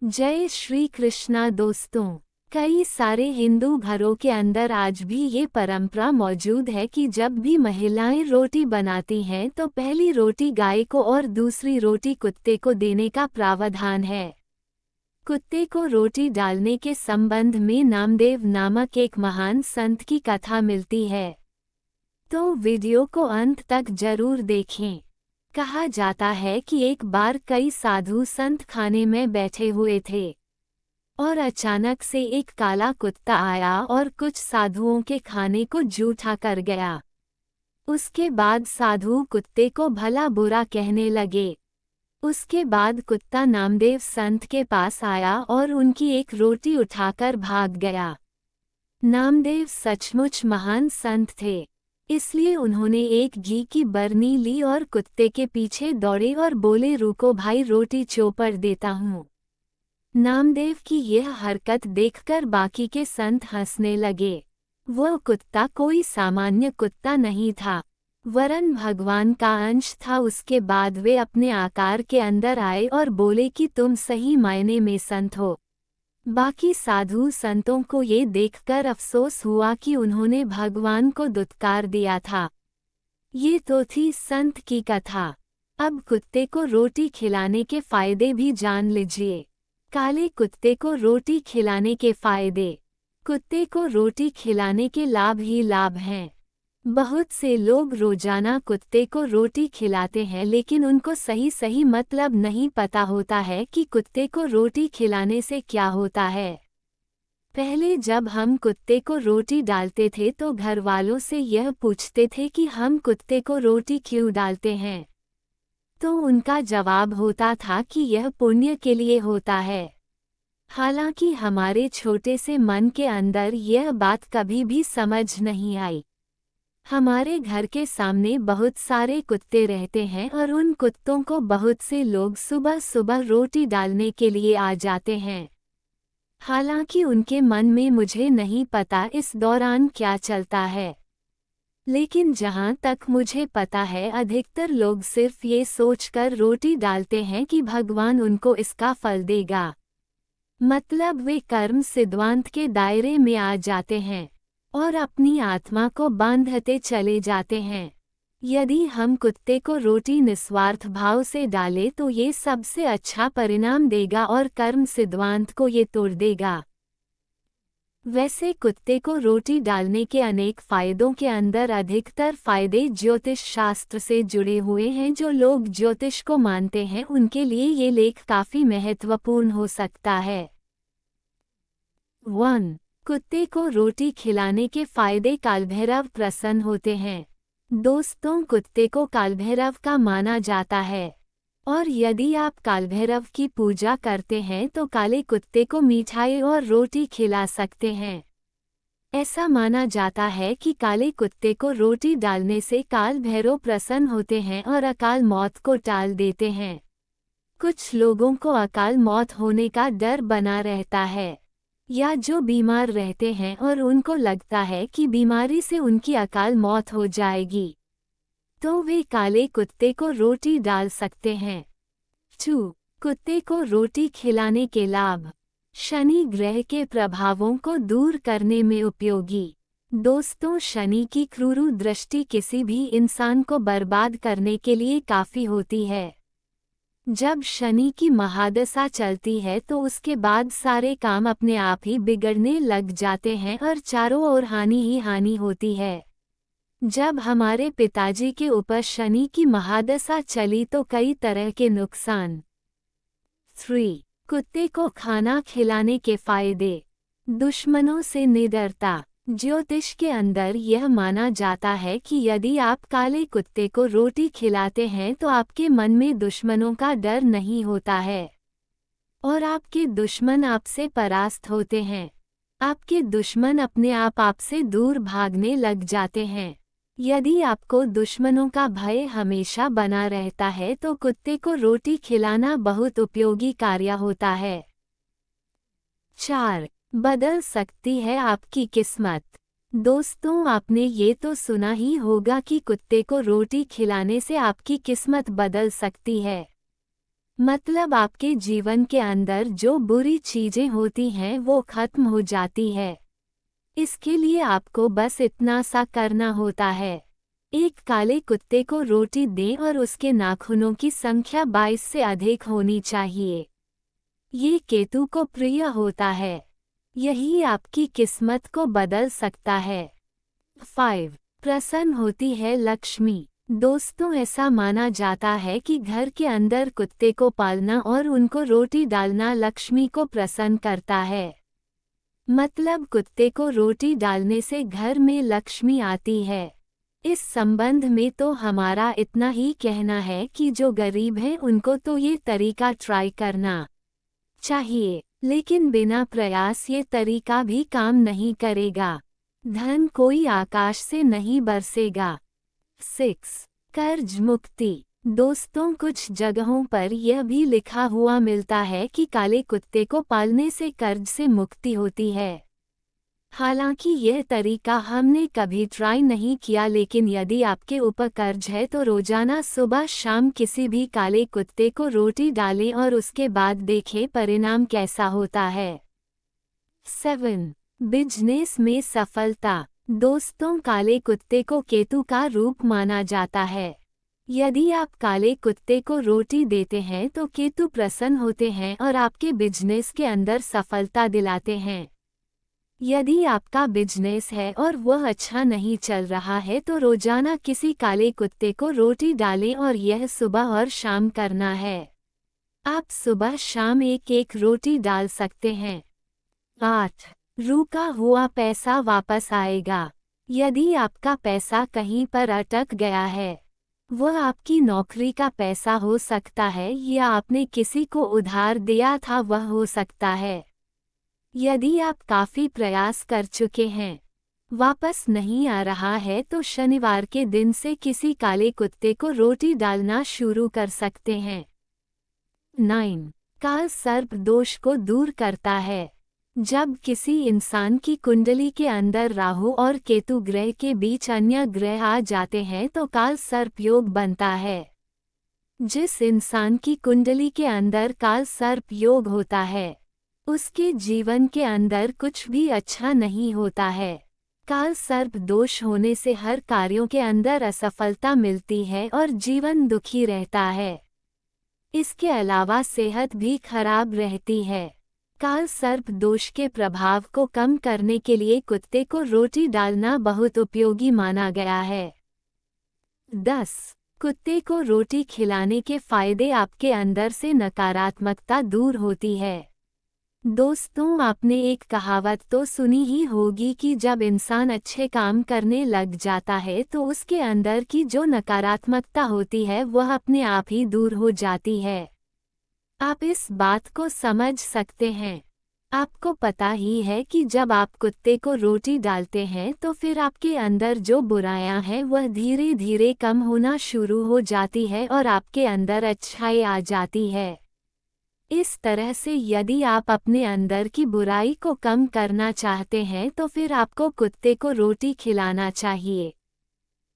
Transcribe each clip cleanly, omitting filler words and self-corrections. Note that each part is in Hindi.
जय श्री कृष्णा दोस्तों। कई सारे हिंदू घरों के अंदर आज भी ये परंपरा मौजूद है कि जब भी महिलाएं रोटी बनाती हैं तो पहली रोटी गाय को और दूसरी रोटी कुत्ते को देने का प्रावधान है। कुत्ते को रोटी डालने के संबंध में नामदेव नामक एक महान संत की कथा मिलती है, तो वीडियो को अंत तक जरूर देखें। कहा जाता है कि एक बार कई साधु संत खाने में बैठे हुए थे और अचानक से एक काला कुत्ता आया और कुछ साधुओं के खाने को जूठा कर गया। उसके बाद साधु कुत्ते को भला बुरा कहने लगे। उसके बाद कुत्ता नामदेव संत के पास आया और उनकी एक रोटी उठाकर भाग गया। नामदेव सचमुच महान संत थे, इसलिए उन्होंने एक घी की बरनी ली और कुत्ते के पीछे दौड़े और बोले, रुको भाई, रोटी चौपड़ देता हूँ। नामदेव की यह हरकत देखकर बाकी के संत हंसने लगे। वह कुत्ता कोई सामान्य कुत्ता नहीं था, वरन भगवान का अंश था। उसके बाद वे अपने आकार के अंदर आए और बोले कि तुम सही मायने में संत हो। बाकी साधु संतों को ये देखकर अफसोस हुआ कि उन्होंने भगवान को दुत्कार दिया था। ये तो थी संत की कथा। अब कुत्ते को रोटी खिलाने के फायदे भी जान लीजिए। काले कुत्ते को रोटी खिलाने के फायदे। कुत्ते को रोटी खिलाने के लाभ ही लाभ हैं। बहुत से लोग रोजाना कुत्ते को रोटी खिलाते हैं, लेकिन उनको सही मतलब नहीं पता होता है कि कुत्ते को रोटी खिलाने से क्या होता है। पहले जब हम कुत्ते को रोटी डालते थे तो घर वालों से यह पूछते थे कि हम कुत्ते को रोटी क्यों डालते हैं, तो उनका जवाब होता था कि यह पुण्य के लिए होता है। हालांकि हमारे छोटे से मन के अंदर यह बात कभी भी समझ नहीं आई। हमारे घर के सामने बहुत सारे कुत्ते रहते हैं और उन कुत्तों को बहुत से लोग सुबह सुबह रोटी डालने के लिए आ जाते हैं। हालांकि उनके मन में मुझे नहीं पता इस दौरान क्या चलता है, लेकिन जहां तक मुझे पता है अधिकतर लोग सिर्फ ये सोचकर रोटी डालते हैं कि भगवान उनको इसका फल देगा। मतलब वे कर्म सिद्धांत के दायरे में आ जाते हैं और अपनी आत्मा को बांधते चले जाते हैं। यदि हम कुत्ते को रोटी निस्वार्थ भाव से डालें तो ये सबसे अच्छा परिणाम देगा और कर्म सिद्धांत को ये तोड़ देगा। वैसे कुत्ते को रोटी डालने के अनेक फायदों के अंदर अधिकतर फायदे ज्योतिष शास्त्र से जुड़े हुए हैं। जो लोग ज्योतिष को मानते हैं उनके लिए ये लेख काफी महत्वपूर्ण हो सकता है। 1. कुत्ते को रोटी खिलाने के फायदे। कालभैरव प्रसन्न होते हैं। दोस्तों, कुत्ते को कालभैरव का माना जाता है और यदि आप कालभैरव की पूजा करते हैं तो काले कुत्ते को मिठाई और रोटी खिला सकते हैं। ऐसा माना जाता है कि काले कुत्ते को रोटी डालने से कालभैरव प्रसन्न होते हैं और अकाल मौत को टाल देते हैं। कुछ लोगों को अकाल मौत होने का डर बना रहता है, या जो बीमार रहते हैं और उनको लगता है कि बीमारी से उनकी अकाल मौत हो जाएगी, तो वे काले कुत्ते को रोटी डाल सकते हैं। 2. कुत्ते को रोटी खिलाने के लाभ। शनि ग्रह के प्रभावों को दूर करने में उपयोगी। दोस्तों, शनि की क्रूर दृष्टि किसी भी इंसान को बर्बाद करने के लिए काफ़ी होती है। जब शनि की महादशा चलती है तो उसके बाद सारे काम अपने आप ही बिगड़ने लग जाते हैं और चारों ओर हानि ही हानि होती है। जब हमारे पिताजी के ऊपर शनि की महादशा चली तो कई तरह के नुकसान। 3. कुत्ते को खाना खिलाने के फायदे। दुश्मनों से निडरता। ज्योतिष के अंदर यह माना जाता है कि यदि आप काले कुत्ते को रोटी खिलाते हैं तो आपके मन में दुश्मनों का डर नहीं होता है और आपके दुश्मन आपसे परास्त होते हैं। आपके दुश्मन अपने आप आपसे दूर भागने लग जाते हैं। यदि आपको दुश्मनों का भय हमेशा बना रहता है तो कुत्ते को रोटी खिलाना बहुत उपयोगी कार्य होता है। 4. बदल सकती है आपकी किस्मत। दोस्तों, आपने ये तो सुना ही होगा कि कुत्ते को रोटी खिलाने से आपकी किस्मत बदल सकती है। मतलब आपके जीवन के अंदर जो बुरी चीजें होती हैं वो खत्म हो जाती है। इसके लिए आपको बस इतना सा करना होता है। एक काले कुत्ते को रोटी दें और उसके नाखूनों की संख्या 22 से अधिक होनी चाहिए। ये केतु को प्रिय होता है। यही आपकी किस्मत को बदल सकता है। 5. प्रसन्न होती है लक्ष्मी। दोस्तों, ऐसा माना जाता है कि घर के अंदर कुत्ते को पालना और उनको रोटी डालना लक्ष्मी को प्रसन्न करता है। मतलब कुत्ते को रोटी डालने से घर में लक्ष्मी आती है। इस संबंध में तो हमारा इतना ही कहना है कि जो गरीब हैं उनको तो ये तरीका ट्राई करना चाहिए, लेकिन बिना प्रयास ये तरीका भी काम नहीं करेगा। धन कोई आकाश से नहीं बरसेगा। 6. कर्ज मुक्ति। दोस्तों, कुछ जगहों पर यह भी लिखा हुआ मिलता है कि काले कुत्ते को पालने से कर्ज से मुक्ति होती है। हालांकि यह तरीका हमने कभी ट्राई नहीं किया, लेकिन यदि आपके ऊपर कर्ज है तो रोजाना सुबह शाम किसी भी काले कुत्ते को रोटी डालें और उसके बाद देखें परिणाम कैसा होता है। 7. बिजनेस में सफलता। दोस्तों, काले कुत्ते को केतु का रूप माना जाता है। यदि आप काले कुत्ते को रोटी देते हैं तो केतु प्रसन्न होते हैं और आपके बिजनेस के अंदर सफलता दिलाते हैं। यदि आपका बिजनेस है और वह अच्छा नहीं चल रहा है तो रोजाना किसी काले कुत्ते को रोटी डालें और यह सुबह और शाम करना है। आप सुबह शाम एक एक रोटी डाल सकते हैं। 8. रुका हुआ पैसा वापस आएगा। यदि आपका पैसा कहीं पर अटक गया है, वह आपकी नौकरी का पैसा हो सकता है या आपने किसी को उधार दिया था वह हो सकता है। यदि आप काफी प्रयास कर चुके हैं, वापस नहीं आ रहा है तो शनिवार के दिन से किसी काले कुत्ते को रोटी डालना शुरू कर सकते हैं। 9. काल सर्प दोष को दूर करता है। जब किसी इंसान की कुंडली के अंदर राहु और केतु ग्रह के बीच अन्य ग्रह आ जाते हैं तो काल सर्प योग बनता है। जिस इंसान की कुंडली के अंदर काल सर्प योग होता है, उसके जीवन के अंदर कुछ भी अच्छा नहीं होता है। काल सर्प दोष होने से हर कार्यों के अंदर असफलता मिलती है और जीवन दुखी रहता है। इसके अलावा सेहत भी खराब रहती है। काल सर्प दोष के प्रभाव को कम करने के लिए कुत्ते को रोटी डालना बहुत उपयोगी माना गया है। 10. कुत्ते को रोटी खिलाने के फायदे। आपके अंदर से नकारात्मकता दूर होती है। दोस्तों, आपने एक कहावत तो सुनी ही होगी कि जब इंसान अच्छे काम करने लग जाता है तो उसके अंदर की जो नकारात्मकता होती है वह अपने आप ही दूर हो जाती है। आप इस बात को समझ सकते हैं। आपको पता ही है कि जब आप कुत्ते को रोटी डालते हैं तो फिर आपके अंदर जो बुराइयां हैं वह धीरे धीरे कम होना शुरू हो जाती है और आपके अंदर अच्छाई आ जाती है। इस तरह से यदि आप अपने अंदर की बुराई को कम करना चाहते हैं तो फिर आपको कुत्ते को रोटी खिलाना चाहिए।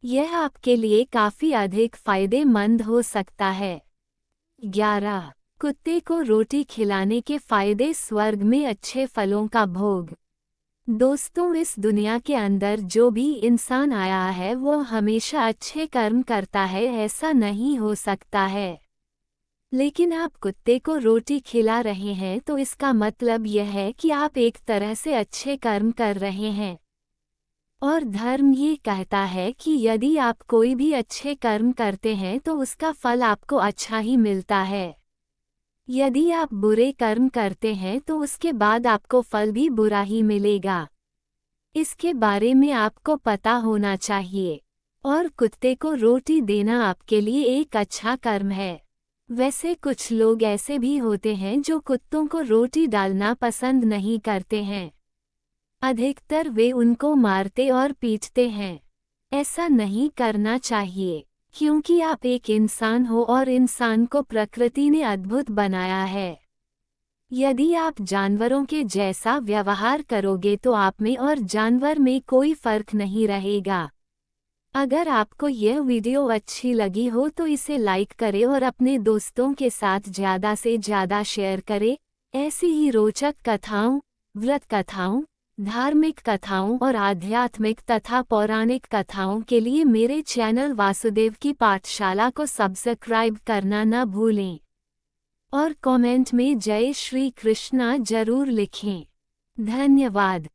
यह आपके लिए काफी अधिक फायदेमंद हो सकता है। 11. कुत्ते को रोटी खिलाने के फायदे। स्वर्ग में अच्छे फलों का भोग। दोस्तों, इस दुनिया के अंदर जो भी इंसान आया है वो हमेशा अच्छे कर्म करता है, ऐसा नहीं हो सकता है। लेकिन आप कुत्ते को रोटी खिला रहे हैं तो इसका मतलब यह है कि आप एक तरह से अच्छे कर्म कर रहे हैं। और धर्म ये कहता है कि यदि आप कोई भी अच्छे कर्म करते हैं तो उसका फल आपको अच्छा ही मिलता है। यदि आप बुरे कर्म करते हैं तो उसके बाद आपको फल भी बुरा ही मिलेगा। इसके बारे में आपको पता होना चाहिए। और कुत्ते को रोटी देना आपके लिए एक अच्छा कर्म है। वैसे कुछ लोग ऐसे भी होते हैं जो कुत्तों को रोटी डालना पसंद नहीं करते हैं। अधिकतर वे उनको मारते और पीटते हैं। ऐसा नहीं करना चाहिए, क्योंकि आप एक इंसान हो और इंसान को प्रकृति ने अद्भुत बनाया है। यदि आप जानवरों के जैसा व्यवहार करोगे तो आप में और जानवर में कोई फर्क नहीं रहेगा। अगर आपको यह वीडियो अच्छी लगी हो तो इसे लाइक करें और अपने दोस्तों के साथ ज़्यादा से ज़्यादा शेयर करें। ऐसी ही रोचक कथाओं, व्रत कथाओं, धार्मिक कथाओं और आध्यात्मिक तथा पौराणिक कथाओं के लिए मेरे चैनल वासुदेव की पाठशाला को सब्सक्राइब करना न भूलें और कमेंट में जय श्री कृष्णा जरूर लिखें। धन्यवाद।